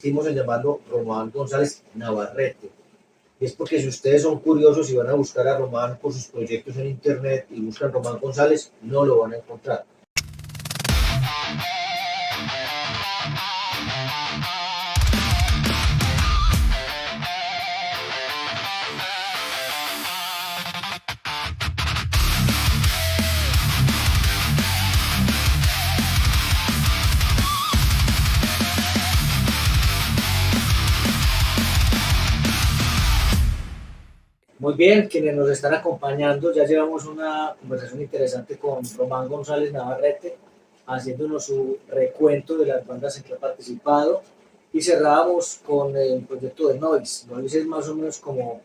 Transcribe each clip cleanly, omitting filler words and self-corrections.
Insistimos en llamarlo Román González Navarrete. Y es porque si ustedes son curiosos y van a buscar a Román por sus proyectos en internet y buscan Román González, no lo van a encontrar. Muy bien, quienes nos están acompañando, ya llevamos una conversación interesante con Román González Navarrete, haciéndonos su recuento de las bandas en que ha participado, y cerrábamos con el proyecto de Noise. Noise es más o menos como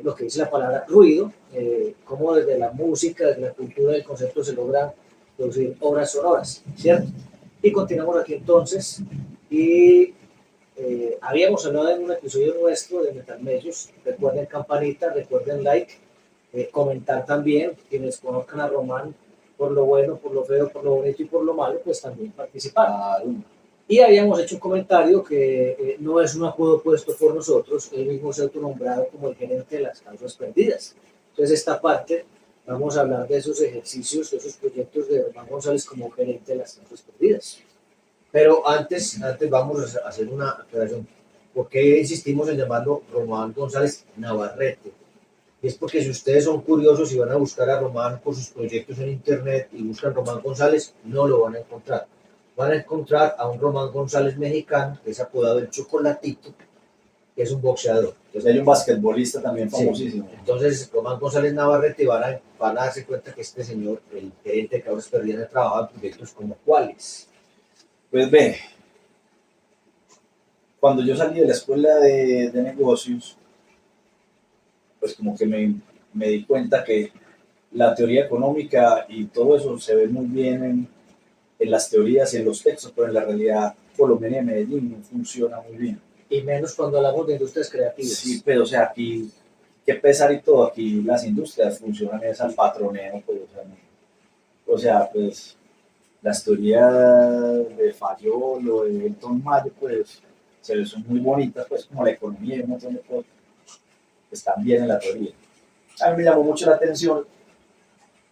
lo que dice la palabra ruido, cómo desde la música, desde la cultura del concepto se logra producir obras sonoras, ¿cierto? Y continuamos aquí entonces, y habíamos hablado en un episodio nuestro de Metal Medios. Recuerden campanita, recuerden like, comentar también. Quienes conozcan a Román, por lo bueno, por lo feo, por lo bonito y por lo malo, pues también participar. Y habíamos hecho un comentario que no es un apodo puesto por nosotros, él mismo se ha autonombrado como el gerente de las causas perdidas. Entonces, esta parte vamos a hablar de esos ejercicios, de esos proyectos de Román González como gerente de las causas perdidas. Pero antes vamos a hacer una aclaración. ¿Por qué insistimos en llamarlo Román González Navarrete? Y es porque si ustedes son curiosos y van a buscar a Román por sus proyectos en internet y buscan Román González, no lo van a encontrar. Van a encontrar a un Román González mexicano, que es apodado el Chocolatito, que es un boxeador. Entonces hay un basquetbolista también famosísimo. Sí. Entonces, Román González Navarrete van a darse cuenta que este señor, el gerente de causas perdidas, ha trabajado en proyectos como cuáles. Pues ve, cuando yo salí de la escuela de negocios, pues como que me di cuenta que la teoría económica y todo eso se ve muy bien en las teorías y en los textos, pero en la realidad Colombia y Medellín no funciona muy bien. Y menos cuando hablamos de industrias creativas. Sí, pero o sea, aquí, qué pesar y todo, aquí las industrias funcionan es al patroneo, pues, o sea, pues las teorías de Fayol o de Elton Mayo, pues son muy bonitas, pues como la economía y un montón de cosas están bien en la teoría. A mí me llamó mucho la atención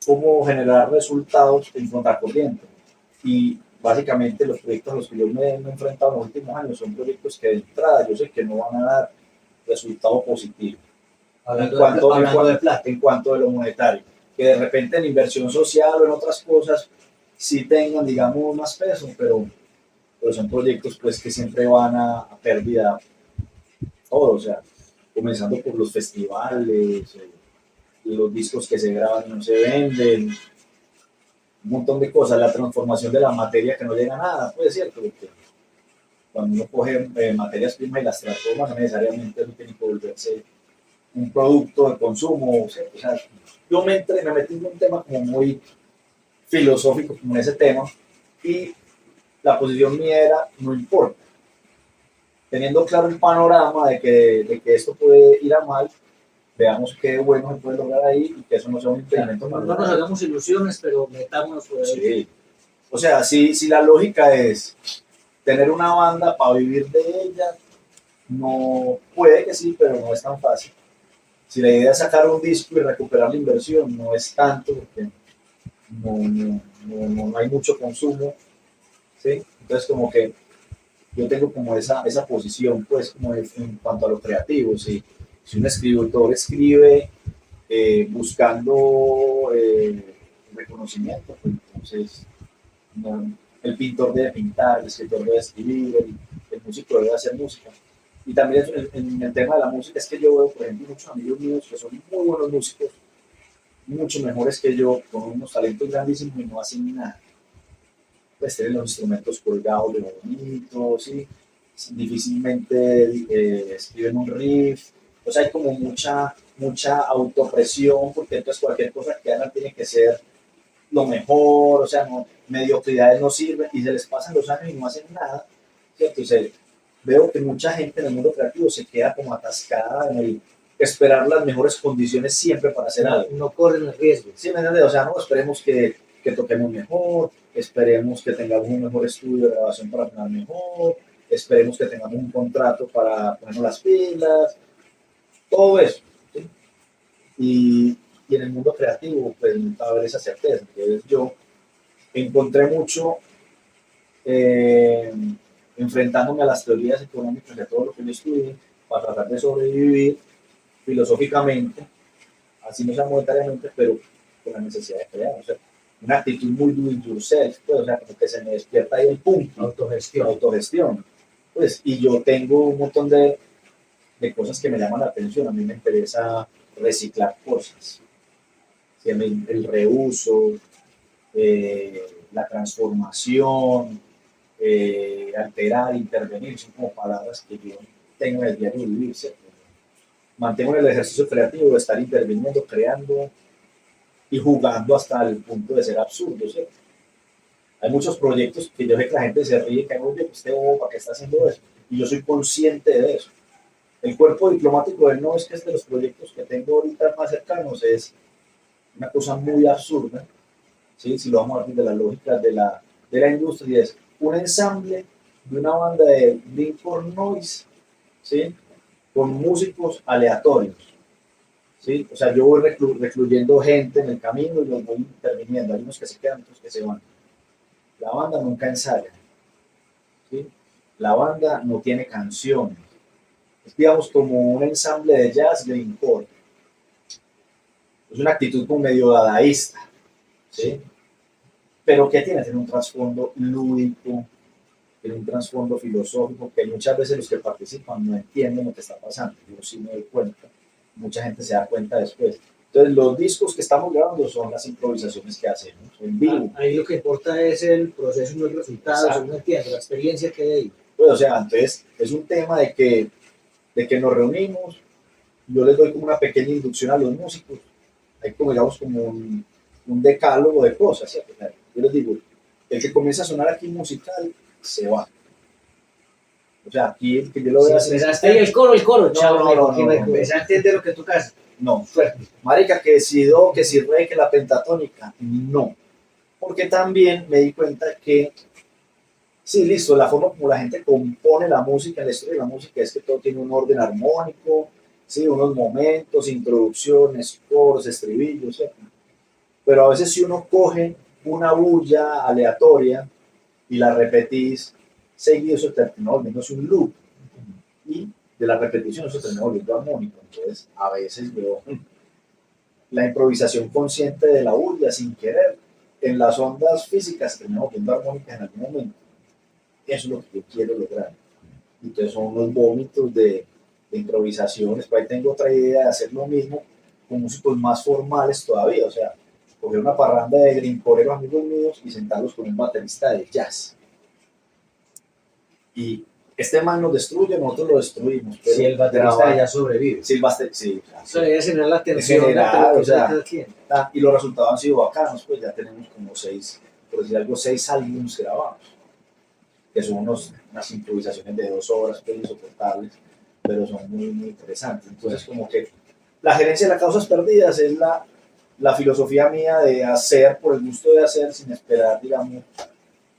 cómo generar resultados en contracorriente. Y básicamente los proyectos a los que yo me he enfrentado en los últimos años son proyectos que de entrada yo sé que no van a dar resultado positivo. En cuanto de lo monetario. Que de repente en inversión social o en otras cosas sí tengan, digamos, más peso, pero son proyectos pues que siempre van a pérdida todo, o sea, comenzando por los festivales, los discos que se graban y no se venden, un montón de cosas, la transformación de la materia que no llega a nada, pues es cierto, porque cuando uno coge materias primas y las transforma, no necesariamente eso tiene que volverse un producto de consumo, ¿cierto? O sea, yo me metí en un tema como muy filosófico como en ese tema, y la posición mía era, no importa, teniendo claro el panorama de que esto puede ir a mal, veamos qué bueno se puede lograr ahí y que eso no sea un impedimento. No nos hagamos ilusiones, pero metámonos por ahí. Sí. O sea, si la lógica es tener una banda para vivir de ella, no puede que sí, pero no es tan fácil. Si la idea es sacar un disco y recuperar la inversión, no es tanto, porque no hay mucho consumo, ¿sí? Entonces como que yo tengo como esa posición, pues, como en cuanto a lo creativo, ¿sí? Si un escritor escribe buscando reconocimiento, pues entonces el pintor debe pintar, el escritor debe escribir, el músico debe hacer música. Y también en el tema de la música es que yo veo, por ejemplo, muchos amigos míos que son muy buenos músicos, mucho mejores que yo, con unos talentos grandísimos y no hacen nada. Pues tienen los instrumentos colgados de bonito, ¿sí? Difícilmente escriben un riff. O sea, hay como mucha autopresión, porque entonces cualquier cosa que hagan tiene que ser lo mejor, o sea, mediocridades no sirven y se les pasan los años y no hacen nada, ¿cierto? Entonces, veo que mucha gente en el mundo creativo se queda como atascada en el esperar las mejores condiciones siempre para hacer algo. No corren el riesgo. Sí, ¿me entiendes? O sea, no esperemos que toquemos mejor, esperemos que tengamos un mejor estudio de grabación para sonar mejor, esperemos que tengamos un contrato para ponernos las pilas, todo eso. ¿Sí? Y en el mundo creativo, pues nunca va a haber esa certeza. Entonces yo encontré mucho eh, enfrentándome a las teorías económicas de todo lo que yo estudié para tratar de sobrevivir filosóficamente, así no sea monetariamente, pero con la necesidad de crear. O sea, una actitud muy do it yourself, pues, o sea, como que se me despierta ahí el punto, Autogestión. autogestión. Pues, y yo tengo un montón de cosas que me llaman la atención. A mí me interesa reciclar cosas, ¿sí? El reuso, la transformación, alterar, intervenir, son como palabras que yo tengo en el diario vivir, ¿cierto? Mantengo en el ejercicio creativo de estar interviniendo, creando y jugando hasta el punto de ser absurdo, ¿cierto? Hay muchos proyectos que yo sé que la gente se ríe, que oye, este bobo, ¿para qué está haciendo eso? Y yo soy consciente de eso. El cuerpo diplomático del no es que es de los proyectos que tengo ahorita más cercanos, es una cosa muy absurda, ¿sí? Si lo vamos a ver desde la lógica de la industria, es un ensamble de una banda de Lincoln Noise, ¿sí? Con músicos aleatorios, ¿sí? O sea, yo voy recluyendo gente en el camino y los voy interviniendo, hay unos que se quedan, otros que se van. La banda nunca ensaya, ¿sí? La banda no tiene canciones, es digamos como un ensamble de jazz grindcore, es una actitud como medio dadaísta, ¿sí? Pero ¿qué tiene? Tiene un trasfondo lúdico, tiene un trasfondo filosófico, que muchas veces los que participan no entienden lo que está pasando. Yo sí me doy cuenta, mucha gente se da cuenta después. Entonces, los discos que estamos grabando son las improvisaciones que hacemos en vivo. Ahí lo que importa es el proceso y no el resultado, Exacto. no entiendo, la experiencia que hay ahí. Pues, o sea, entonces es un tema de que nos reunimos, yo les doy como una pequeña inducción a los músicos, hay como, digamos, como un decálogo de cosas, ¿cierto? Yo les digo, el que comienza a sonar aquí musical, se va. O sea, aquí el que yo lo veo así. Empezaste ahí el coro, chao, No. empecé a entender lo que tú haces. No, marica, que si do, que si re, que la pentatónica, no. Porque también me di cuenta que, sí, listo, la forma como la gente compone la música, la historia de la música es que todo tiene un orden armónico, sí, unos momentos, introducciones, coros, estribillos, ¿cierto? Pero a veces si uno coge una bulla aleatoria y la repetís seguido, eso termina volviéndose un loop. Y de la repetición eso termina volviendo armónico. Entonces, a veces veo la improvisación consciente de la bulla sin querer. En las ondas físicas termina volviendo armónicas en algún momento. Eso es lo que yo quiero lograr. Entonces son unos vómitos de improvisaciones. Por ahí tengo otra idea de hacer lo mismo con músicos más formales todavía. O sea, coger una parranda de grincoreros amigos míos y sentarlos con un baterista de jazz. Y este man nos destruye, nosotros lo destruimos. Pero si el baterista ya sobrevive. Sí, sí. Eso debería generar la atención. O sea, y los resultados han sido bacanos, pues ya tenemos como 6, por decir algo, 6 álbumes grabados, que son unas improvisaciones de 2 horas, pues insoportables, pero son muy, muy interesantes. Entonces, como que la gerencia de las causas perdidas es la filosofía mía de hacer por el gusto de hacer sin esperar, digamos.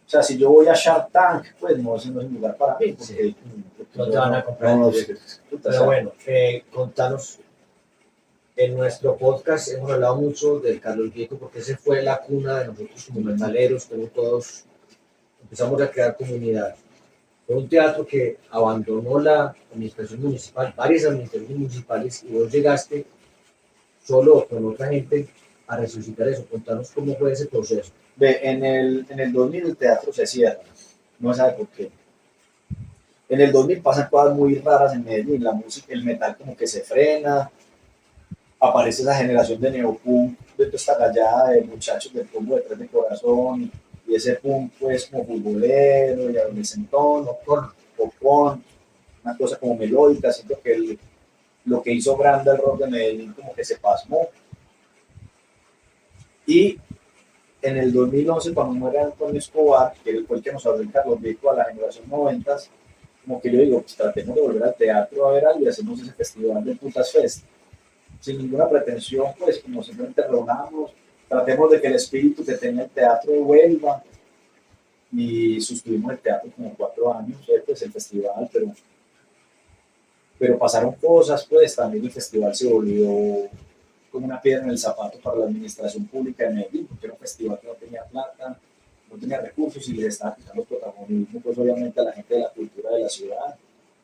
O sea, si yo voy a Shark Tank, pues no, ese no es un lugar para mí, porque sí. No te van a comprar. Pero bueno, contanos, en nuestro podcast hemos hablado mucho del Carlos Viejo, porque ese fue la cuna de nosotros como metaleros, como todos empezamos a crear comunidad. Fue un teatro que abandonó la administración municipal, varias administraciones municipales, y vos llegaste solo con otra gente a resucitar eso. Contanos cómo fue ese proceso. En el 2000 el teatro se cierra, no se sabe por qué. En el 2000 pasan cosas muy raras en Medellín, la música, el metal como que se frena, aparece esa generación de neopunk, de toda esta gallada de muchachos del combo de Tres de Corazón, y ese punk pues como futbolero y adolescentón, popcorn, una cosa como melódica. Siento que lo que hizo grande el rock de Medellín como que se pasmó. Y en el 2011, cuando muere Antonio Escobar, que fue el que nos abrió el Carlos Viejo a la generación 90, como que yo digo, pues tratemos de volver al teatro a ver algo y hacemos ese festival de Putas Fest. Sin ninguna pretensión, pues como simplemente reunamos, tratemos de que el espíritu que tenía el teatro vuelva. y sostuvimos el teatro como 4 años, pues el festival, pero pasaron cosas, pues también el festival se volvió como una piedra en el zapato para la administración pública de Medellín, porque era un festival que no tenía plata, no tenía recursos y les estaba quitando protagonismo, pues obviamente a la gente de la cultura de la ciudad,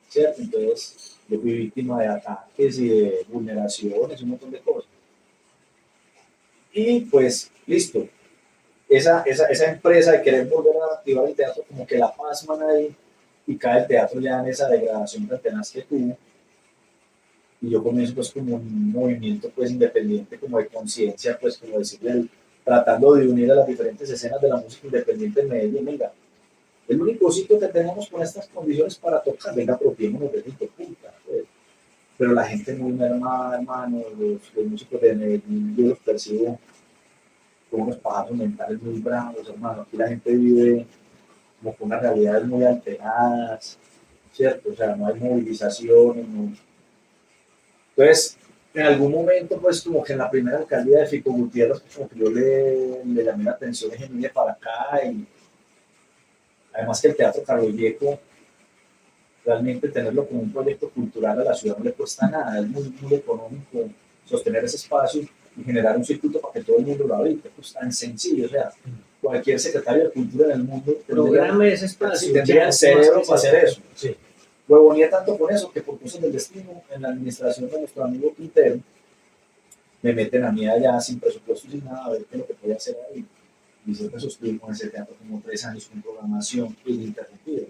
¿cierto? Entonces yo fui víctima de ataques y de vulneraciones, un montón de cosas. Y pues, listo, esa empresa de querer volver a activar el teatro, como que la pasman ahí y cae el teatro ya en esa degradación tan tenaz que tuvo. Y yo comienzo pues como un movimiento pues independiente, como de conciencia, pues como decirle, tratando de unir a las diferentes escenas de la música independiente en Medellín. Venga, el único sitio que tenemos con estas condiciones para tocar, venga, apropiémonos de esto, puta. Pues. Pero la gente muy mermada, hermano, los músicos de Medellín, yo los percibo como unos pájaros mentales muy bravos, hermano. Aquí la gente vive como con unas realidades muy alteradas, ¿cierto? O sea, no hay movilizaciones, no. Entonces, en algún momento, pues como que en la primera alcaldía de Fico Gutiérrez, pues, como que yo le llamé la atención y vine para acá y además que el Teatro Carlos Viejo, realmente tenerlo como un proyecto cultural a la ciudad no le cuesta nada, es muy, muy económico sostener ese espacio y generar un circuito para que todo el mundo lo habite, pues tan sencillo, o sea, cualquier secretario de cultura en el mundo programe ese espacio, tendría el cerebro para hacer eso. Sí. Huevonía tanto con eso que por cosas del destino, en la administración de nuestro amigo Quintero, me meten a mí allá sin presupuesto, sin nada, a ver qué es lo que puede hacer ahí. Y siempre sostuvimos ese teatro como 3 años con programación ininterrumpida.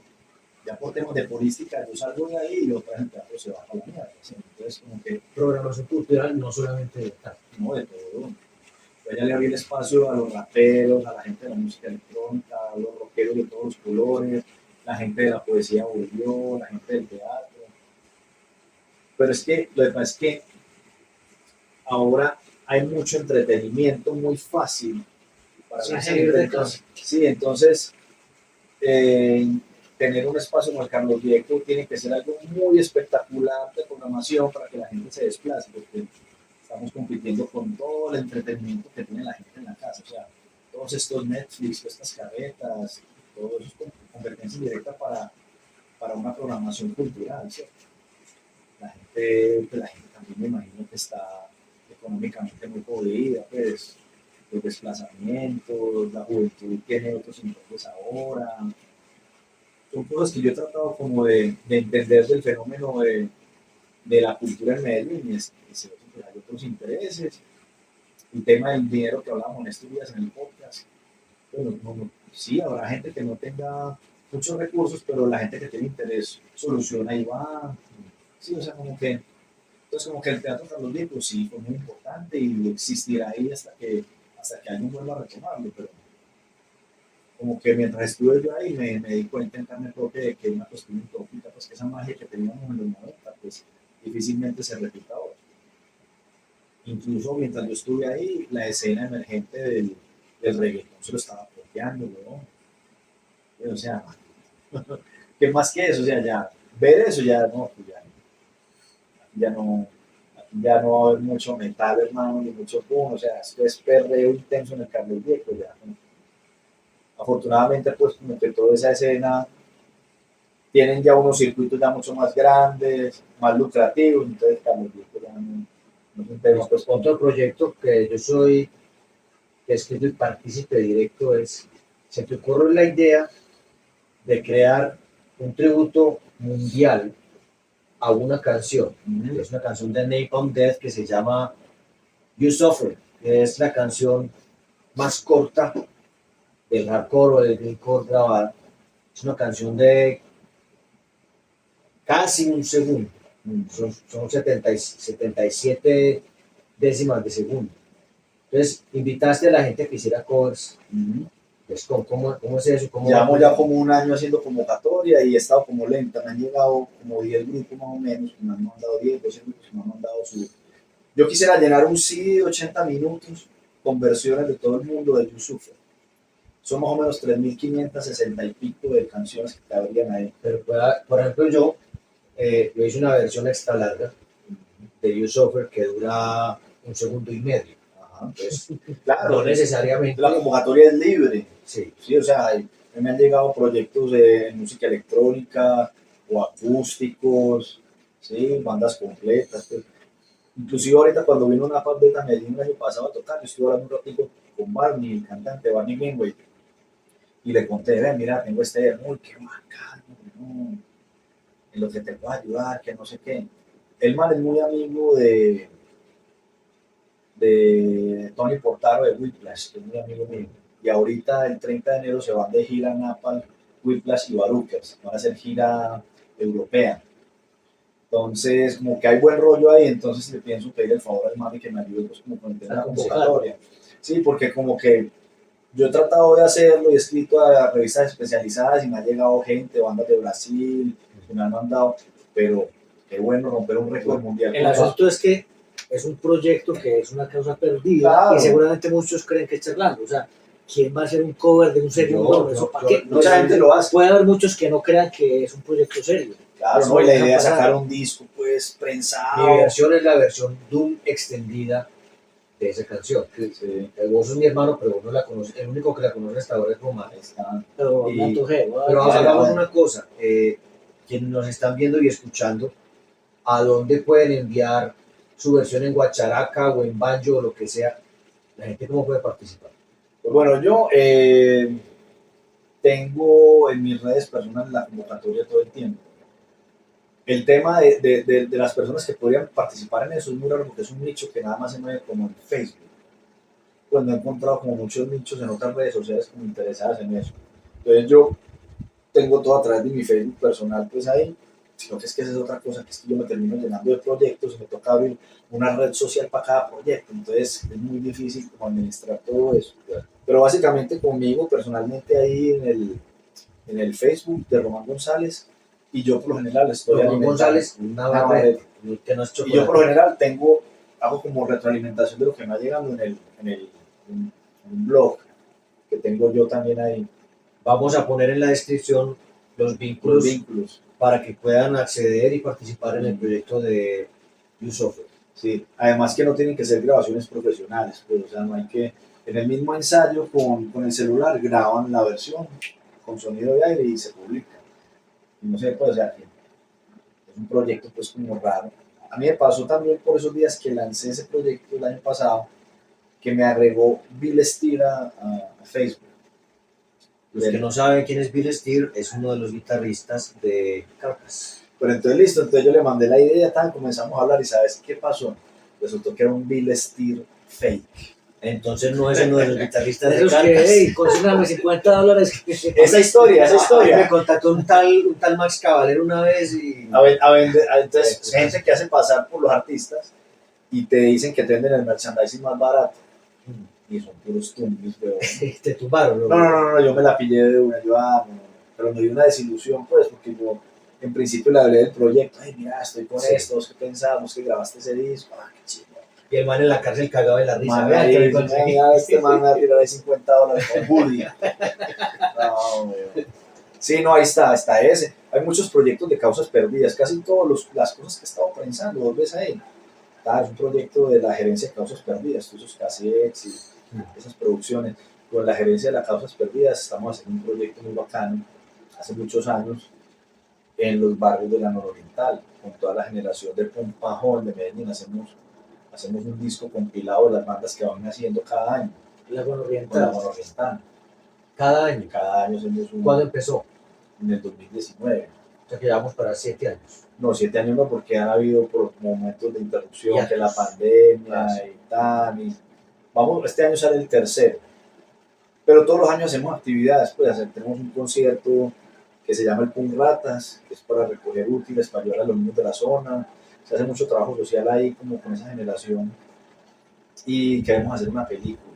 Ya por temas de política, yo salgo de ahí y otra vez el teatro se va a la mierda. Entonces, como que. Programación cultural, no solamente de teatro. No, de todo. Yo ya le abrí el espacio a los raperos, a la gente de la música electrónica, a los rockeros de todos los colores, la gente de la poesía volvió, la gente del teatro. Pero es que lo que pasa es que ahora hay mucho entretenimiento muy fácil para la gente. Entonces, sí, entonces tener un espacio como el Carlos Viejo tiene que ser algo muy espectacular de programación para que la gente se desplace, porque estamos compitiendo con todo el entretenimiento que tiene la gente en la casa, o sea, todos estos Netflix, estas carretas, todo eso es competencia directa para una programación cultural, ¿cierto? La gente también me imagino que está económicamente muy jodida, pues los desplazamientos, la juventud tiene otros intereses ahora. Son cosas que yo he tratado como de entender del fenómeno de la cultura en Medellín, y hay otros intereses. El tema del dinero que hablábamos en estos días en el podcast, bueno, sí, habrá gente que no tenga muchos recursos, pero la gente que tiene interés soluciona y va. Sí, o sea, como que el Teatro Carlos Viejo sí fue muy importante y existirá ahí hasta que alguien vuelva a retomarlo, pero como que mientras estuve yo ahí me di cuenta en carne propia de que una cuestión utópica, pues que esa magia que teníamos en los 90, pues difícilmente se repita ahora. Incluso mientras yo estuve ahí, la escena emergente del reggaetón se lo estaba apropiando, ¿no? O sea, ¿qué más que eso? O sea, ya, ver eso ya no, pues ya no va a haber mucho metal, hermano, ni mucho boom, o sea, esto es perreo intenso en el Carlos Viejo, ya, ¿no? Afortunadamente, pues como que toda esa escena tienen ya unos circuitos ya mucho más grandes, más lucrativos, entonces Carlos Viejo ya no se interesa. Pues otro proyecto que yo soy escrito y partícipe directo es, se te ocurre la idea de crear un tributo mundial a una canción. Es una canción de Napalm Death que se llama You Suffer, que es la canción más corta del hardcore o del grindcore grabada. Es una canción de casi un segundo, son 77 décimas de segundo. Entonces, invitaste a la gente a que hiciera covers. Pues, ¿cómo es eso? Llevamos ya como un año haciendo convocatoria y he estado como lenta. Me han llegado como 10 grupos más o menos, me han mandado 10, 12 grupos, me han mandado su. Yo quisiera llenar un CD de 80 minutos con versiones de todo el mundo de You Suffer. Son más o menos 3.560 y pico de canciones que cabrían ahí. Pero, por ejemplo, yo hice una versión extra larga de You Suffer que dura 1 segundo y medio. Entonces, claro, no necesariamente. La convocatoria es libre. Sí. Sí, o sea, me han llegado proyectos de música electrónica o acústicos, ¿sí? Bandas completas. Pues. Inclusive ahorita cuando vino una Beta Medellín el año pasado a tocar, yo estuve hablando un ratito con Barney, el cantante Barney Greenway, y le conté, ven, mira, tengo este, uy, qué bacano, no, en lo que te puedo ayudar, que no sé qué. El man es muy amigo de Tony Portaro de Whiplash, que es muy amigo mío. Y ahorita el 30 de enero se van de gira Napalm, Whiplash y Baruchas. Van a hacer gira europea. Entonces, como que hay buen rollo ahí, entonces le pienso pedir el favor al Mami que me ayude pues, como con el tema de la convocatoria. Sí, porque como que yo he tratado de hacerlo y he escrito a revistas especializadas y me ha llegado gente, bandas de Brasil, que me han mandado, pero qué bueno romper un récord mundial. El asunto es que es un proyecto que es una causa perdida, claro. Y seguramente muchos creen que es charlando. O sea, ¿quién va a hacer un cover de un segundo? ¿Eso para qué? Mucha gente lo hace. Puede haber muchos que no crean que es un proyecto serio. Claro, no, y la idea es sacar un disco, pues, prensado. Mi versión es la versión Doom extendida de esa canción. Sí. Vos sos mi hermano, pero vos no la conoces. El único que la conoce hasta ahora es Román. Pero me antojé. Pero hagamos una cosa. Quienes nos están viendo y escuchando, ¿a dónde pueden enviar su versión en guacharaca o en banjo o lo que sea? ¿La gente cómo puede participar? Pues bueno, yo tengo en mis redes personales la convocatoria todo el tiempo. El tema de las personas que podrían participar en eso es muy raro porque es un nicho que nada más se mueve como en Facebook. Pues no he encontrado como muchos nichos en otras redes sociales como interesadas en eso. Entonces yo tengo todo a través de mi Facebook personal pues ahí, sino que es que esa es otra cosa, que es que yo me termino llenando de proyectos y me toca abrir una red social para cada proyecto, entonces es muy difícil como administrar todo eso. Pero básicamente conmigo personalmente ahí en el Facebook de Román González, y yo por lo general estoy Román González, una barra que no es chocolate. Y yo por lo general hago como retroalimentación de lo que me va llegando en un blog que tengo yo también ahí. Vamos a poner en la descripción los vínculos para que puedan acceder y participar en el proyecto de YouSoftware. Sí, además que no tienen que ser grabaciones profesionales, pues, o sea, no hay que, en el mismo ensayo con el celular graban la versión con sonido de aire y se publica. Y no sé, pues, o sea, que es un proyecto pues como raro. A mí me pasó también por esos días que lancé ese proyecto el año pasado, que me agregó Bill Steer a Facebook. Los que no saben quién es Bill Steer, es uno de los guitarristas de Carcass. Pero entonces listo, entonces yo le mandé la idea, comenzamos a hablar y ¿sabes qué pasó? Resultó que era un Bill Steer fake. Entonces no es uno de los guitarristas de Carcass. Que, consígname $50. Esa historia. Me contactó un tal Max Cavalera una vez y... Entonces, gente que hace pasar por los artistas y te dicen que te venden el merchandising más barato. Y son puros tumbis, pero... ¿Te tumbaron? No, yo me la pillé de una, pero me dio una desilusión, pues, porque yo en principio le hablé del proyecto, ay, mira, estoy con esto, ¿qué pensamos? Que grabaste ese disco, qué chido. Y el man en la cárcel cagado de la risa. Este man me va a tirar ahí $50 con Woody. No, sí, no, ahí está ese. Hay muchos proyectos de causas perdidas, casi todas las cosas que he estado pensando, vos ves ahí. Es un proyecto de la gerencia de causas perdidas, todos esos cassettes y esas producciones. Con la gerencia de las causas perdidas estamos haciendo un proyecto muy bacano, hace muchos años, en los barrios de la nororiental, con toda la generación de Pompajón de Medellín. Hacemos un disco compilado de las bandas que van haciendo cada año. La nororiental. Cada año. Cada año hacemos un. ¿Cuándo empezó? En el 2019. O sea que llevamos para 7 años. No, 7 años no, porque han habido por momentos de interrupción, que la pandemia y tal. Este año sale el tercero. Pero todos los años hacemos actividades, pues tenemos un concierto que se llama el Punk Ratas, que es para recoger útiles, para ayudar a los niños de la zona. Se hace mucho trabajo social ahí como con esa generación. Y queremos hacer una película.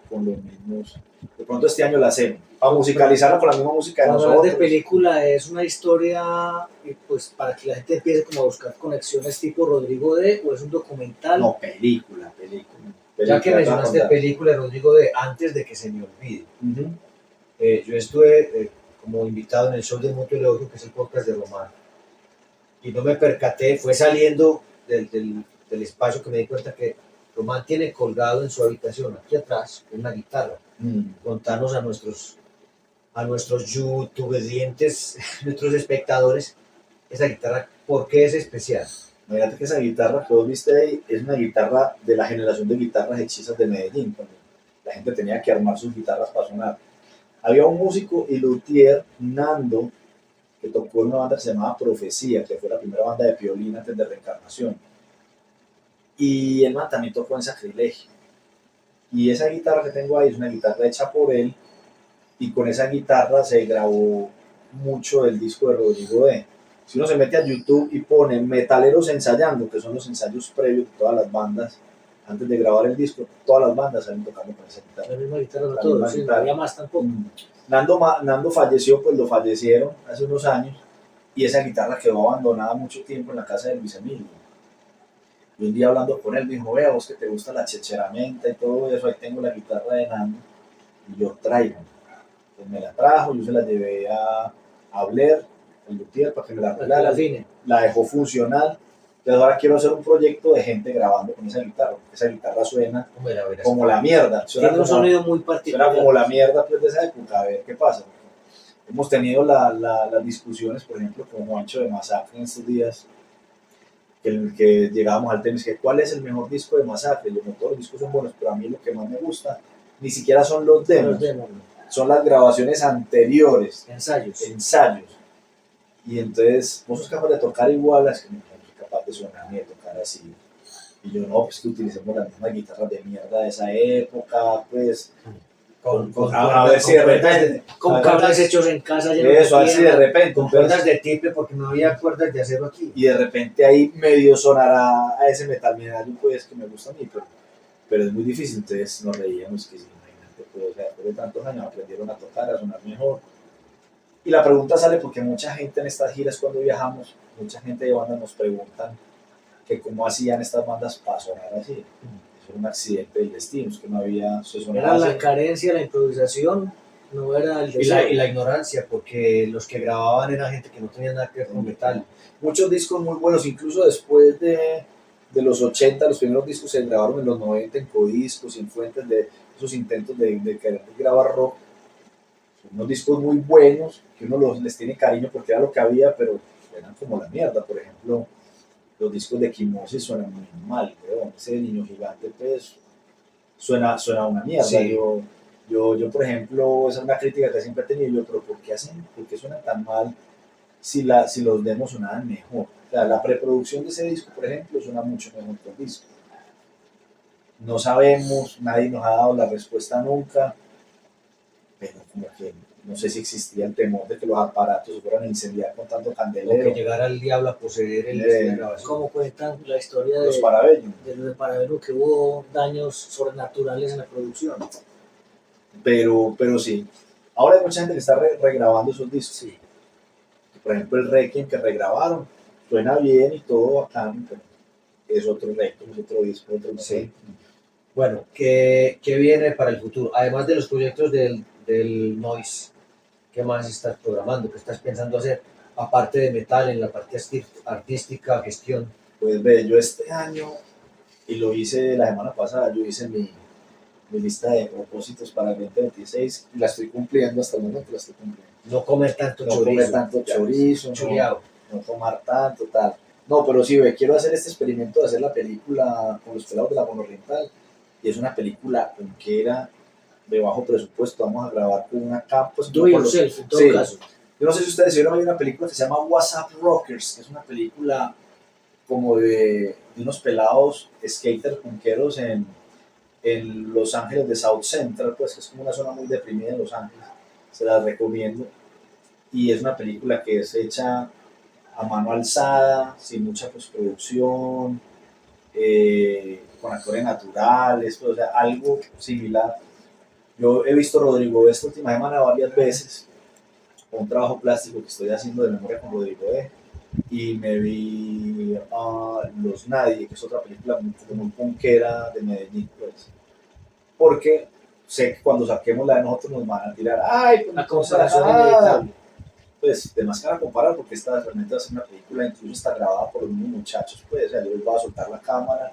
Con los mismos. De pronto este año la hacemos. Para musicalizarla con la misma música de nosotros. Hablar de película es una historia, pues para que la gente empiece como a buscar conexiones tipo Rodrigo D, o es un documental. No, película. Ya que mencionaste película, Rodrigo D, antes de que se me olvide. Yo estuve como invitado en el show de Mutuo Elogio, que es el podcast de Román. Y no me percaté, fue saliendo del espacio que me di cuenta que Román tiene colgado en su habitación, aquí atrás, una guitarra. contarnos a nuestros YouTube oyentes, nuestros espectadores, esa guitarra, ¿por qué es especial? Imagínate que esa guitarra que vos viste ahí es una guitarra de la generación de guitarras hechizas de Medellín, cuando la gente tenía que armar sus guitarras para sonar. Había un músico y luthier, Nando, que tocó en una banda que se llamaba Profecía, que fue la primera banda de violín antes de Reencarnación. Y el man también tocó en Sacrilegio. Y esa guitarra que tengo ahí es una guitarra hecha por él, y con esa guitarra se grabó mucho el disco de Rodrigo D. Si uno se mete a YouTube y pone Metaleros Ensayando, que son los ensayos previos de todas las bandas, antes de grabar el disco, todas las bandas salen tocando con esa guitarra. La misma guitarra de todos, sí, no había más tampoco. Nando falleció, pues lo fallecieron hace unos años, y esa guitarra quedó abandonada mucho tiempo en la casa de Luis Emilio. Y un día hablando con él, me dijo, vea, vos que te gusta la checheramenta y todo eso, ahí tengo la guitarra de Nando, y yo traigo. Pues me la trajo, yo se la llevé a Blair, el luthier, para que me la arreglara, la dejó funcional. Entonces ahora quiero hacer un proyecto de gente grabando con esa guitarra, porque esa guitarra suena como la mierda. Tiene un sonido muy particular. Suena como la mierda pues, de esa época, a ver qué pasa. Hemos tenido las discusiones, por ejemplo, con Juancho de Masacre en estos días, que llegábamos al tema, es que ¿cuál es el mejor disco de Masacre? Yo, no, todos los discos son buenos, pero a mí lo que más me gusta ni siquiera son los demos. Son las grabaciones anteriores, ensayos. Y entonces, vos sos capaz de tocar igual, es que no soy capaz de sonar ni de tocar así. Y yo, no, pues que utilicemos las mismas guitarras de mierda de esa época, pues. A ver si de repente. Con cables hechos en casa. Eso, a ver si de repente. Con cuerdas de tiple, porque no había cuerdas de acero aquí. Y de repente ahí medio sonará a ese metal medallion, pues, que me gusta a mí, pero es muy difícil. Entonces nos reíamos que sí. Pues, o sea, después de tantos años aprendieron a tocar, a sonar mejor. Y la pregunta sale porque mucha gente en estas giras cuando viajamos, mucha gente de bandas nos preguntan que cómo hacían estas bandas para sonar así. Eso era un accidente del destino, es que no había... Era la carencia, la improvisación, no era el deseo. Y la ignorancia, porque los que grababan eran gente que no tenía nada que ver con metal. Muchos discos muy buenos, incluso después de los 80, los primeros discos se grabaron en los 90 en Codiscos y en Fuentes de esos intentos de querer grabar rock. Son unos discos muy buenos, que uno les tiene cariño porque era lo que había, pero suenan como la mierda. Por ejemplo, los discos de Quimosis suenan muy mal, creo. Ese Niño Gigante, pues, suena una mierda. Sí. Yo, por ejemplo, esa es una crítica que siempre he tenido yo, pero ¿por qué suenan tan mal si los demos sonaban mejor? O sea, la preproducción de ese disco, por ejemplo, suena mucho mejor que el disco. No sabemos, nadie nos ha dado la respuesta nunca, pero como que no sé si existía el temor de que los aparatos se fueran a incendiar con tanto candelero. O que llegara el diablo a poseer el estudio de grabación. Como cuentan la historia de los Parabellum, que hubo daños sobrenaturales en la producción. Pero sí, ahora hay mucha gente que está regrabando esos discos. Sí. Por ejemplo, el Requiem que regrabaron, suena bien y todo bacán, pero es otro Requiem, es otro disco, otro disco. Sí. Bueno, ¿qué viene para el futuro? Además de los proyectos del Noise, ¿qué más estás programando? ¿Qué estás pensando hacer? Aparte de metal, en la parte artística, gestión. Pues ve, yo este año, y lo hice la semana pasada, yo hice mi lista de propósitos para el 2026 y la estoy cumpliendo, hasta el momento la estoy cumpliendo. No comer tanto chorizo. No comer tanto chorizo, no tomar tanto, tal. No, pero sí, ve, quiero hacer este experimento de hacer la película con los pelados de la Monorrental. Y es una película punquera de bajo presupuesto. Vamos a grabar con una capa. Pues, do yourself, en todo caso. Yo no sé si ustedes vieron, hay una película que se llama WhatsApp Rockers, que es una película como de unos pelados skaters punqueros en Los Ángeles de South Central, pues que es como una zona muy deprimida en Los Ángeles. Se la recomiendo. Y es una película que es hecha a mano alzada, sin mucha postproducción, con actores naturales, pues, o sea, algo similar. Yo he visto a Rodrigo esta última semana varias veces, un trabajo plástico que estoy haciendo de memoria con Rodrigo y me vi Los Nadie, que es otra película muy punkera de Medellín, pues, porque sé que cuando saquemos la de nosotros nos van a tirar, ¡ay! La comparación inevitable. Pues, de más que a comparar, porque esta realmente va a ser una película, incluso está grabada por los mismos muchachos, pues, o sea, yo les voy a soltar la cámara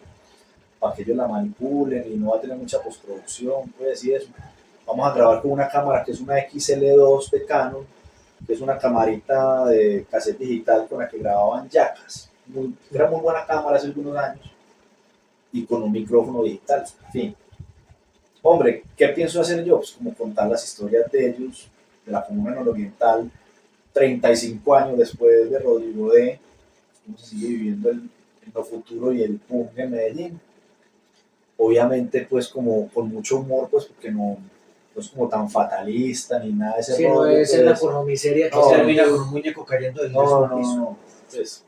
para que ellos la manipulen y no va a tener mucha postproducción, pues, y eso. vamos a grabar con una cámara que es una XL2 de Canon, que es una camarita de cassette digital con la que grababan yacas. Era muy buena cámara hace algunos años y con un micrófono digital, en fin. Hombre, ¿qué pienso hacer yo? Pues como contar las historias de ellos, de la comuna nororiental, 35 años después de Rodrigo D, cómo se sigue viviendo el lo futuro y el punk en Medellín. Obviamente, pues como con mucho humor, pues porque no es como tan fatalista ni nada de ese Sí, no rollo. es Pues, la pornomiseria que no, Termina con un muñeco cayendo del décimo piso. no. Pues,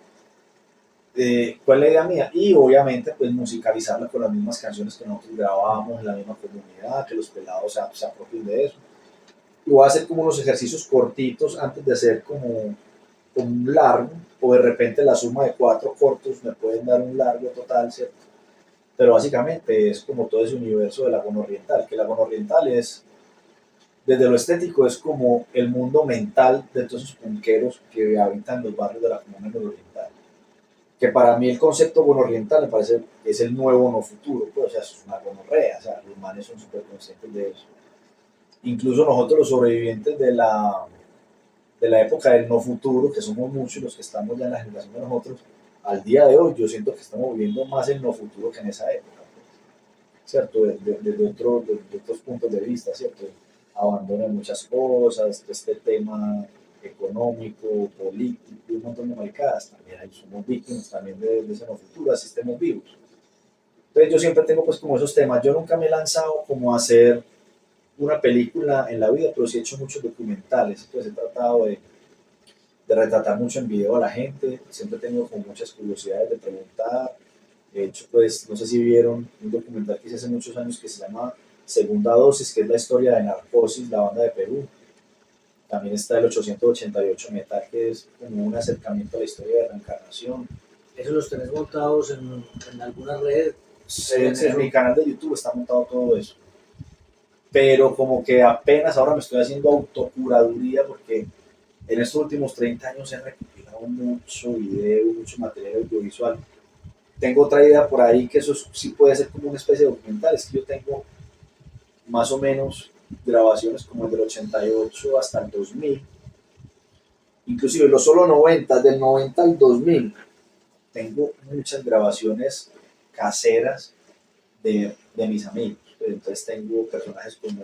¿cuál es la idea mía? Y obviamente, pues musicalizarla con las mismas canciones que nosotros grabábamos en la misma comunidad, que los pelados se apropien de eso. Y voy a hacer como unos ejercicios cortitos antes de hacer como un largo, o de repente la suma de 4 cortos me pueden dar un largo total, ¿cierto? Pero básicamente es como todo ese universo de Laguna Oriental, que Laguna Oriental es, desde lo estético, es como el mundo mental de todos esos punqueros que habitan los barrios de la comuna nororiental. Que para mí el concepto bonorriental me parece que es el nuevo no futuro, pues, o sea, eso es una gonorrea, o sea, los manes son súper conscientes de eso. Incluso nosotros los sobrevivientes de la época del no futuro, que somos muchos los que estamos ya en la generación de nosotros, al día de hoy yo siento que estamos viviendo más el no futuro que en esa época, ¿cierto? Desde otros puntos de vista, ¿cierto? Abandono de muchas cosas, este tema económico, político, un montón de maricadas, también ahí somos víctimas también de ese no futuro, así estemos vivos. Entonces yo siempre tengo pues como esos temas, yo nunca me he lanzado como a hacer una película en la vida, pero sí he hecho muchos documentales, pues he tratado de retratar mucho en video a la gente, siempre he tenido como muchas curiosidades de preguntar. De hecho, pues no sé si vieron un documental que hice hace muchos años que se llama Segunda Dosis, que es la historia de Narcosis, la banda de Perú. También está el 888 Metal, que es como un acercamiento a la historia de reencarnación. ¿Eso los tenés montados en alguna red? En mi canal de YouTube está montado todo eso. Pero como que apenas ahora me estoy haciendo autocuraduría porque en estos últimos 30 años he recopilado mucho video, mucho material audiovisual. Tengo otra idea por ahí que eso sí puede ser como una especie de documental. Es que yo tengo más o menos grabaciones como el del 88 hasta el 2000. Inclusive los solo 90, del 90 al 2000. Tengo muchas grabaciones caseras de mis amigos. Entonces tengo personajes como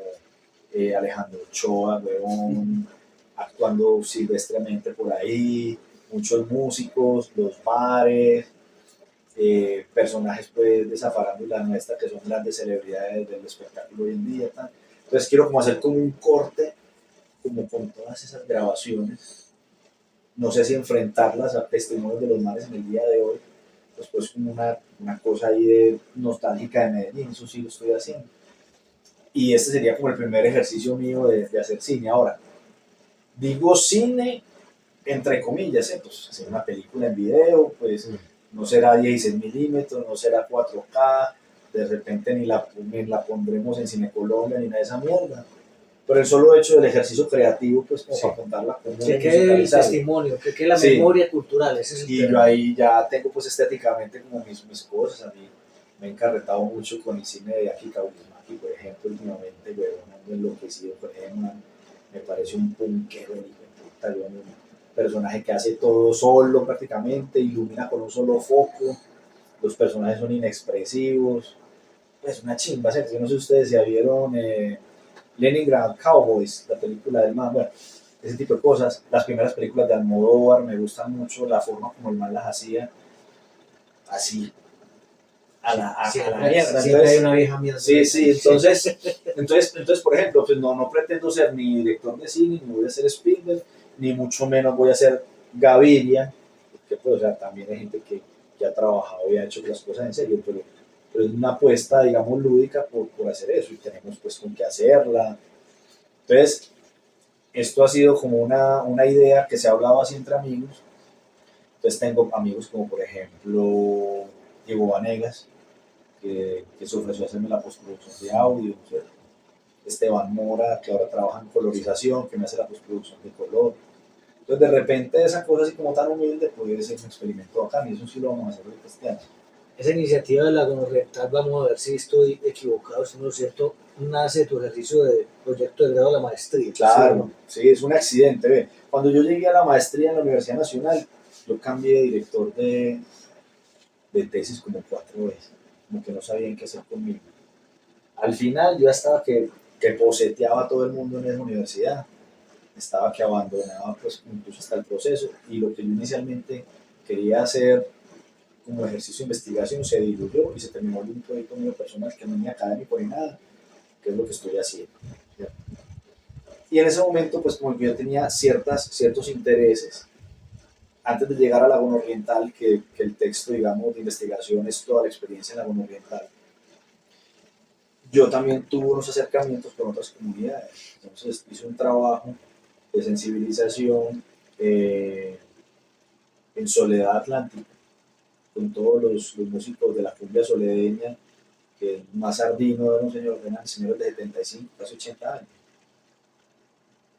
Alejandro Ochoa, huevón, actuando silvestremente por ahí, muchos músicos, los bares, personajes pues de esa farándula nuestra que son grandes celebridades del espectáculo hoy en día. Tal. Entonces quiero como hacer como un corte como con todas esas grabaciones, no sé si enfrentarlas a testimonios de los mares en el día de hoy, pues como una cosa ahí de nostálgica de Medellín, eso sí lo estoy haciendo. Y este sería como el primer ejercicio mío de hacer cine. Ahora, digo cine entre comillas, pues hacer una película en video, pues no será 16 milímetros, no será 4K, de repente ni la pondremos en Cine Colombia ni nada de esa mierda. Pero el solo hecho del ejercicio creativo, pues como para contarla como que quede el testimonio, que quede la memoria cultural, ese es el y yo ahí ya tengo pues estéticamente como mis cosas, a mí me he encarretado mucho con el cine de Aki Kaurismäki, por ejemplo, últimamente, ando enloquecido con él, me parece un punkero, un personaje que hace todo solo prácticamente, ilumina con un solo foco, los personajes son inexpresivos, es una chimba, ¿cierto? Yo no sé si ustedes ya vieron Leningrad Cowboys, la película del man, bueno, ese tipo de cosas. Las primeras películas de Almodóvar me gustan mucho, la forma como el man las hacía, así, a la mierda. Siempre hay una vieja mierda. Sí, entonces, por ejemplo, pues no pretendo ser ni director de cine, ni voy a ser Spielberg, ni mucho menos voy a ser Gaviria, porque pues, o sea, también hay gente que ha trabajado y ha hecho las cosas en serio, pero es una apuesta, digamos, lúdica por hacer eso y tenemos pues con qué hacerla. Entonces, esto ha sido como una idea que se ha hablado así entre amigos. Entonces tengo amigos como por ejemplo Diego Vanegas, que se ofreció a hacerme la postproducción de audio, ¿cierto? Esteban Mora, que ahora trabaja en colorización, que me hace la postproducción de color. Entonces de repente esa cosa así como tan humilde puede ser un experimento bacán y eso sí lo vamos a hacer este año. esa iniciativa de la Gonorrental, vamos a ver si estoy equivocado, si no es cierto, nace de tu ejercicio de proyecto de grado de la maestría. Claro, sí, es un accidente. Ve. Cuando yo llegué a la maestría en la Universidad Nacional, yo cambié de director de tesis como 4 veces, como que no sabían qué hacer conmigo. Al final yo ya estaba que poseteaba a todo el mundo en esa universidad, estaba que abandonaba pues incluso hasta el proceso, y lo que yo inicialmente quería hacer como ejercicio de investigación se diluyó y se terminó en un proyecto mío personal que no es ni académico ni nada, que es lo que estoy haciendo. ¿Cierto? Y en ese momento, pues como que yo tenía ciertos intereses, antes de llegar a Laguna Oriental, que el texto, digamos, de investigación es toda la experiencia en Laguna Oriental, yo también tuve unos acercamientos con otras comunidades. Entonces hice un trabajo de sensibilización en Soledad Atlántica, con todos los músicos de la cumbia soledeña, que el más ardino eran señores de 75, casi 80 años.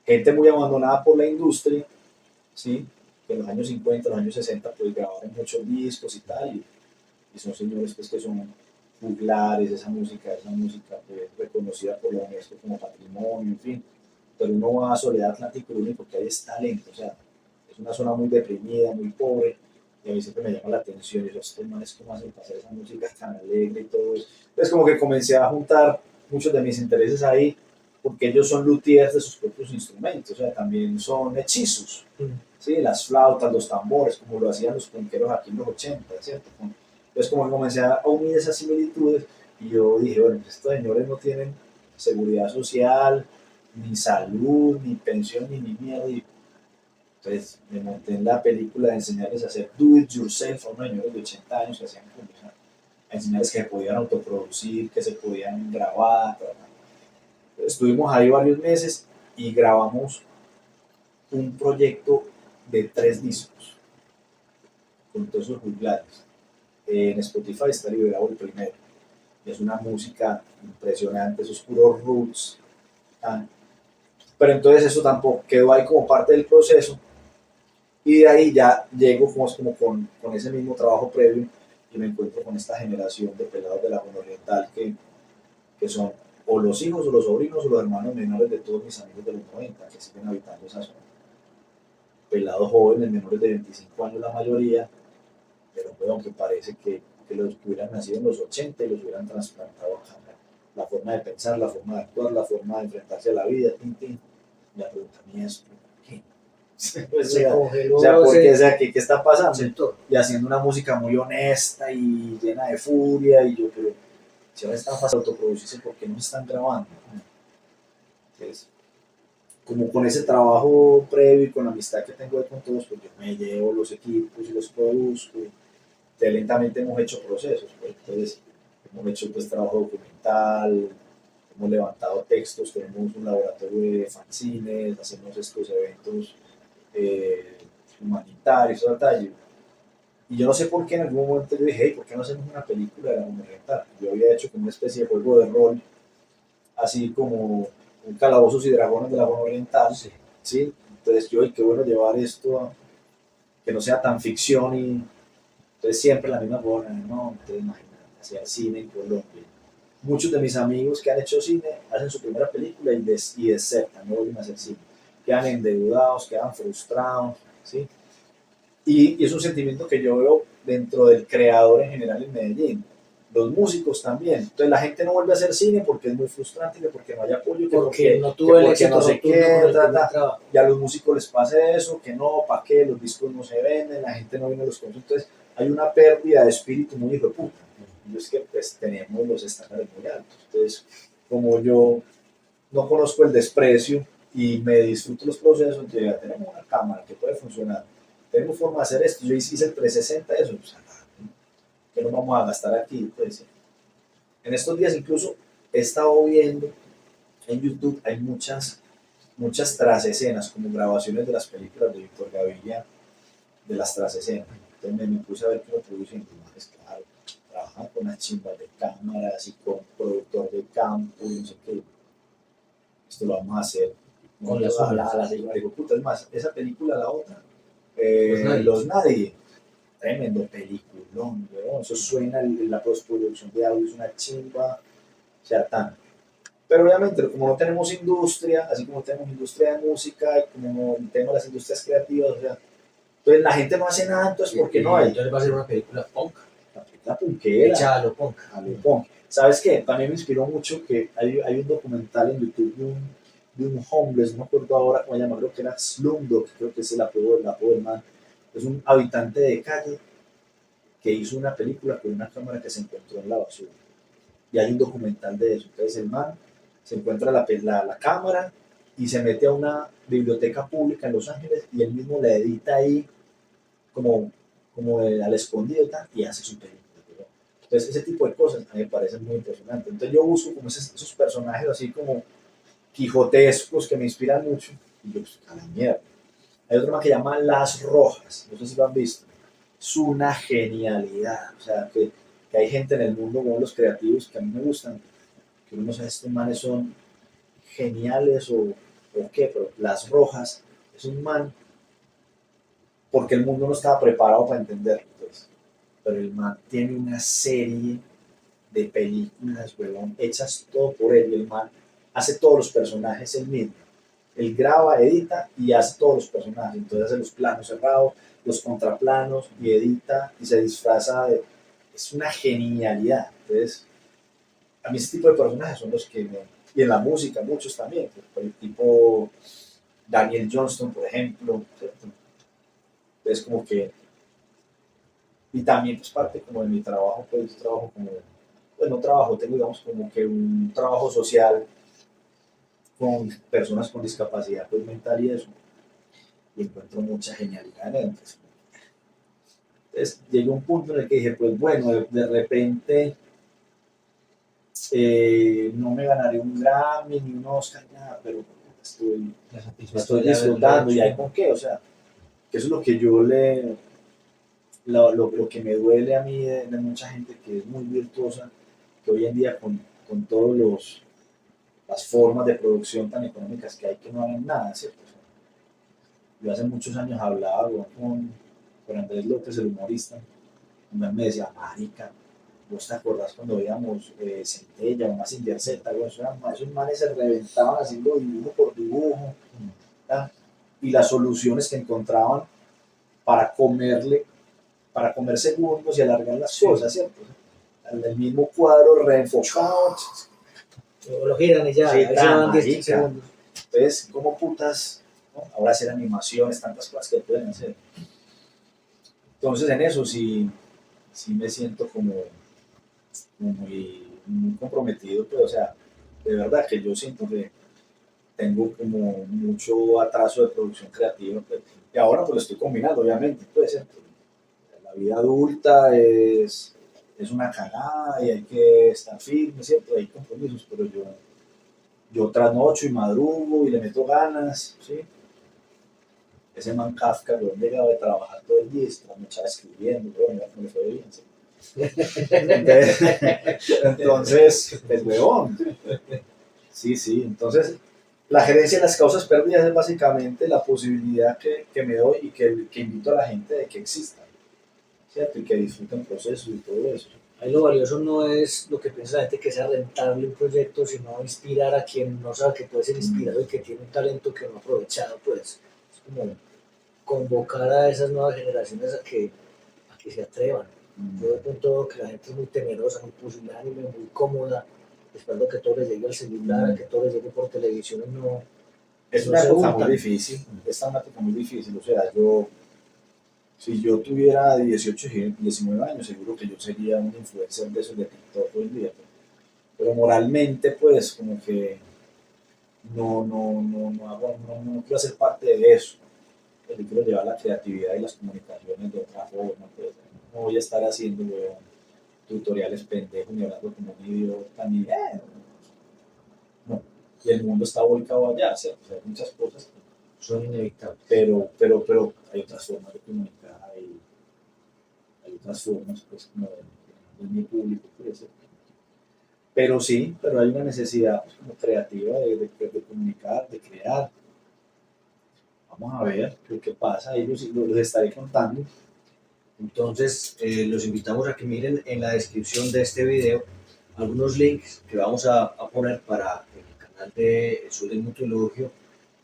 Gente muy abandonada por la industria, ¿sí? Que en los años 50, los años 60, pues grabaron muchos discos y tal, y son señores pues, que son juglares, esa música pues, reconocida por la UNESCO como patrimonio, en fin. Pero uno va a Soledad Atlántico y lo único que hay es talento, o sea, es una zona muy deprimida, muy pobre, y a mí siempre me llama la atención, y yo, estos manes, ¿cómo hacen para hacer esa música tan alegre y todo eso? Entonces como que comencé a juntar muchos de mis intereses ahí, porque ellos son luthiers de sus propios instrumentos, o sea, también son hechizos, ¿sí? Las flautas, los tambores, como lo hacían los punqueros aquí en los 80, ¿cierto? Entonces como que comencé a unir esas similitudes, y yo dije, bueno, pues estos señores no tienen seguridad social, ni salud, ni pensión, ni mierda, y entonces me monté en la película de enseñarles a hacer do it yourself a unos señores de 80 años que hacían cumbia, a enseñarles que se podían autoproducir, que se podían grabar. Estuvimos ahí varios meses y grabamos un proyecto de 3 discos con todos esos juglares. En Spotify está liberado el primero. Es una música impresionante, esos puros roots. Pero entonces eso tampoco quedó ahí como parte del proceso. Y de ahí ya llego como con ese mismo trabajo previo y me encuentro con esta generación de pelados de la Laguna Oriental que son o los hijos o los sobrinos o los hermanos menores de todos mis amigos de los 90 que siguen habitando esa zona. Pelados jóvenes, menores de 25 años la mayoría, pero bueno, que parece que los que hubieran nacido en los 80 y los hubieran trasplantado acá. La forma de pensar, la forma de actuar, la forma de enfrentarse a la vida, la pregunta mía es ¿qué? Se congeló. O sea, porque, o sea, ¿qué está pasando? Sector. Y haciendo una música muy honesta y llena de furia, y yo, pero si ahora están fácil autoproducirse, ¿por qué no se están grabando? Entonces, como con ese trabajo previo y con la amistad que tengo con todos, pues yo me llevo los equipos y los produzco. Lentamente hemos hecho procesos, pues, entonces hemos hecho pues trabajo documental, hemos levantado textos, tenemos un laboratorio de fanzines, hacemos estos eventos humanitarios, y yo no sé por qué en algún momento yo dije, hey, ¿por qué no hacemos una película de la Monumental? Yo había hecho como una especie de juego de rol, así como un Calabozos y Dragones de la Laguna Oriental, ¿sí? Entonces yo, qué bueno llevar esto a que no sea tan ficción, y entonces siempre la misma forma, ¿no? Entonces imagínate, hacer cine en Colombia. Muchos de mis amigos que han hecho cine hacen su primera película y desertan, no vuelven a hacer cine. Quedan endeudados, quedan frustrados, ¿sí? Y es un sentimiento que yo veo dentro del creador en general en Medellín. Los músicos también. Entonces la gente no vuelve a hacer cine porque es muy frustrante, porque no hay apoyo, porque no tuvo el éxito, no sé qué, y a los músicos les pasa eso, que no, ¿para qué? Los discos no se venden, la gente no viene a los conciertos. Entonces hay una pérdida de espíritu muy hijo de puta. Y es que pues tenemos los estándares muy altos. Entonces, como yo no conozco el desprecio y me disfruto los procesos, ya tenemos una cámara que puede funcionar, tenemos forma de hacer esto, yo hice el 360 de eso, pues, que no vamos a gastar aquí, pues. En estos días incluso he estado viendo en YouTube, hay muchas trasescenas, como grabaciones de las películas de Víctor Gaviria, de las trasescenas. Entonces me puse a ver cómo producen, pues claro, trabajan con las chimbas de cámaras y con productor de campo y no sé qué. Esto lo vamos a hacer con las olas. Digo, puta, es más, esa película, la otra, Los Nadie, tremendo peliculón, weón, eso suena, la postproducción de audio es una chimba, o sea, tan. Pero obviamente, como no tenemos industria, así como tenemos industria de música, como tenemos las industrias creativas, o sea, entonces la gente no hace nada, entonces ¿por qué no hay? Entonces va a ser una película punk, La película punkera, hecha a lo punk. a lo punk. ¿Sabes qué? También me inspiró mucho que hay un documental en YouTube de un homeless, no me acuerdo ahora cómo se llama, creo que era Slumdog, creo que es el apodo del man. Es un habitante de calle que hizo una película con una cámara que se encontró en la basura. Y hay un documental de eso. Entonces el man se encuentra la cámara y se mete a una biblioteca pública en Los Ángeles y él mismo la edita ahí como al escondido y hace su película. Entonces ese tipo de cosas a mí me parecen muy impresionantes. Entonces yo busco como esos personajes así como quijotescos que me inspiran mucho y yo pues a la mierda. Hay otro más que se llama Las Rojas, no sé si lo han visto. Es una genialidad, o sea, que hay gente en el mundo, como los creativos, que a mí me gustan, que uno no sabe, estos manes son geniales o qué, pero Las Rojas es un man, porque el mundo no estaba preparado para entenderlo, pues. Pero el man tiene una serie de películas, huevón, hechas todo por él, y el man hace todos los personajes él mismo. Él graba, edita y hace todos los personajes. Entonces hace los planos cerrados, los contraplanos y edita y se disfraza de... Es una genialidad. Entonces, a mí ese tipo de personajes son los que me... Y en la música muchos también. Por el tipo Daniel Johnston, por ejemplo. ¿Cierto? Entonces como que... Y también pues parte como de mi trabajo, pues trabajo como... Pues no trabajo, tengo digamos como que un trabajo social con personas con discapacidad pues, mental y eso, y encuentro mucha genialidad en él. Entonces llegué a un punto en el que dije, pues bueno, de repente no me ganaré un Grammy ni un Oscar, nada, pero estoy disfrutando y hay con qué, o sea, que eso es lo que yo lo que me duele a mí de mucha gente que es muy virtuosa, que hoy en día con todos las formas de producción tan económicas que hay que no hagan nada, ¿cierto? Yo hace muchos años hablaba con Andrés López, el humorista, y me decía, marica, ¿vos te acordás cuando veíamos Centella o Mazinger Z? Esos manes se reventaban haciendo dibujo por dibujo, ¿ya? Y las soluciones que encontraban para para comer segundos y alargar las cosas, ¿cierto? El mismo cuadro reenfocado. Lo giran y ya, Sí, ahí se van 10 segundos. Entonces, ¿cómo putas? ¿No? Ahora hacer animaciones, tantas cosas que pueden hacer. Entonces, en eso sí me siento como muy comprometido, pero o sea, de verdad que yo siento que tengo como mucho atraso de producción creativa, pues, y ahora pues lo estoy combinando, obviamente, puede ser. La vida adulta es una cagada y hay que estar firme, ¿cierto? Hay compromisos, pero yo trasnocho y madrugo y le meto ganas, ¿sí? Ese man Kafka, yo llegaba de trabajar todo el día y trasnochaba escribiendo, pero mira cómo le fue bien, ¿sí? Entonces, el huevón. Sí, entonces la gerencia de las causas perdidas es básicamente la posibilidad que me doy y que invito a la gente de que exista, ¿cierto? Y que disfruten procesos y todo eso. Ahí lo valioso no es lo que piensa la gente que sea rentable un proyecto, sino inspirar a quien no sabe que puede ser inspirado y que tiene un talento que no ha aprovechado, pues. Es como convocar a esas nuevas generaciones a que se atrevan. Yo de pronto que la gente es muy temerosa, muy pusilánime, muy cómoda, esperando que todo les llegue al celular, a que todo les llegue por televisión y no... Es una época muy difícil, es una época muy difícil, o sea, si yo tuviera 18, 19 años, seguro que yo sería un influencer de esos de TikTok hoy en día, pero moralmente, pues, como que no quiero ser parte de eso. Yo quiero llevar la creatividad y las comunicaciones de otra forma, pues, no voy a estar haciendo tutoriales pendejos ni hablando como un idiota, ni no. Y el mundo está volcado allá, ¿cierto? O sea, hay muchas cosas que son inevitables. Pero hay otras formas de comunicar y hay otras formas, pues, como de mi público, pues, pero sí, pero hay una necesidad pues, como creativa de comunicar, de crear. Vamos a ver qué pasa, ahí los estaré contando. Entonces, los invitamos a que miren en la descripción de este video algunos links que vamos a poner para el canal de El Show del Mutuo Elogio.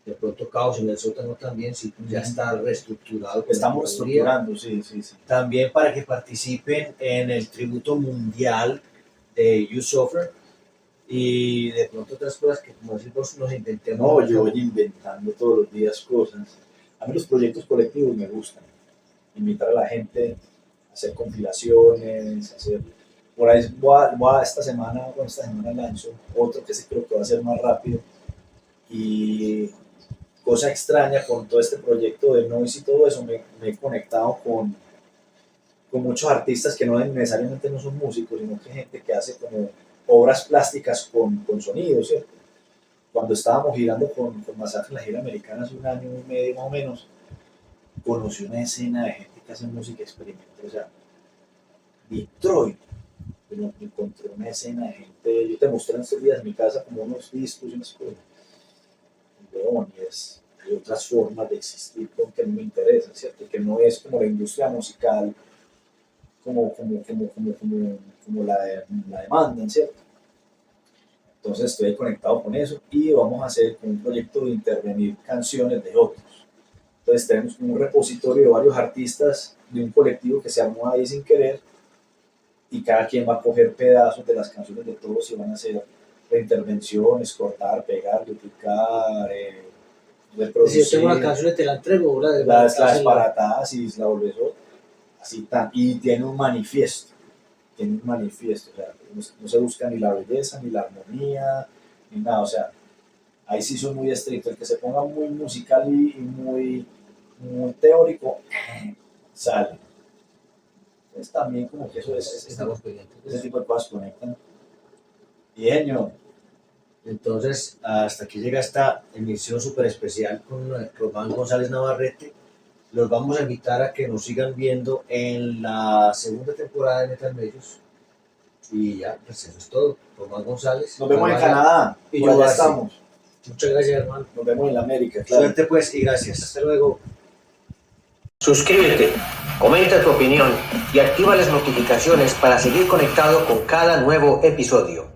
De pronto Caos en el Sótano también, si ya está reestructurado. Estamos reestructurando, sí. También para que participen en el tributo mundial de You Suffer y de pronto otras cosas que, como decimos, nos intentemos. No, yo voy inventando todos los días cosas. A mí los proyectos colectivos me gustan. Invitar a la gente a hacer compilaciones, hacer... Por ahí esta semana lanzo otro que sí creo que va a ser más rápido. Y cosa extraña con todo este proyecto de Noise y todo eso, me he conectado con muchos artistas que no necesariamente no son músicos, sino que gente que hace como obras plásticas con sonido, ¿cierto? Cuando estábamos girando con Masacre en la gira americana hace un año y medio más o menos, conocí una escena de gente que hace música experimental, o sea, Detroit, pero encontré una escena de gente, yo te mostré en estos días en mi casa como unos discos y unas cosas, y hay otras formas de existir que no me interesan, ¿cierto? Que no es como la industria musical, como la demandan, ¿cierto? Entonces estoy conectado con eso y vamos a hacer un proyecto de intervenir canciones de otros. Entonces tenemos un repositorio de varios artistas de un colectivo que se armó ahí sin querer y cada quien va a coger pedazos de las canciones de todos y van a hacer reintervenciones, cortar, pegar, duplicar, reproducir. Si yo tengo una canción te la entrego, las desbaratadas y la volvés así tan. Y tiene un manifiesto, o sea, no se busca ni la belleza, ni la armonía, ni nada, o sea, ahí sí son muy estrictos. El que se ponga muy musical y muy teórico, sale. Entonces también como que eso es, Estamos pendientes. ese tipo de cosas conectan. Y genio. Entonces, hasta aquí llega esta emisión súper especial con Román González Navarrete. Los vamos a invitar a que nos sigan viendo en la segunda temporada de Metal Medios. Y ya, pues eso es todo. Román González. Nos vemos en Canadá. Y por yo allá así. estamos. Muchas gracias, hermano. Nos vemos en la América. Claro. Suerte pues y gracias. Hasta luego. Suscríbete, comenta tu opinión y activa las notificaciones para seguir conectado con cada nuevo episodio.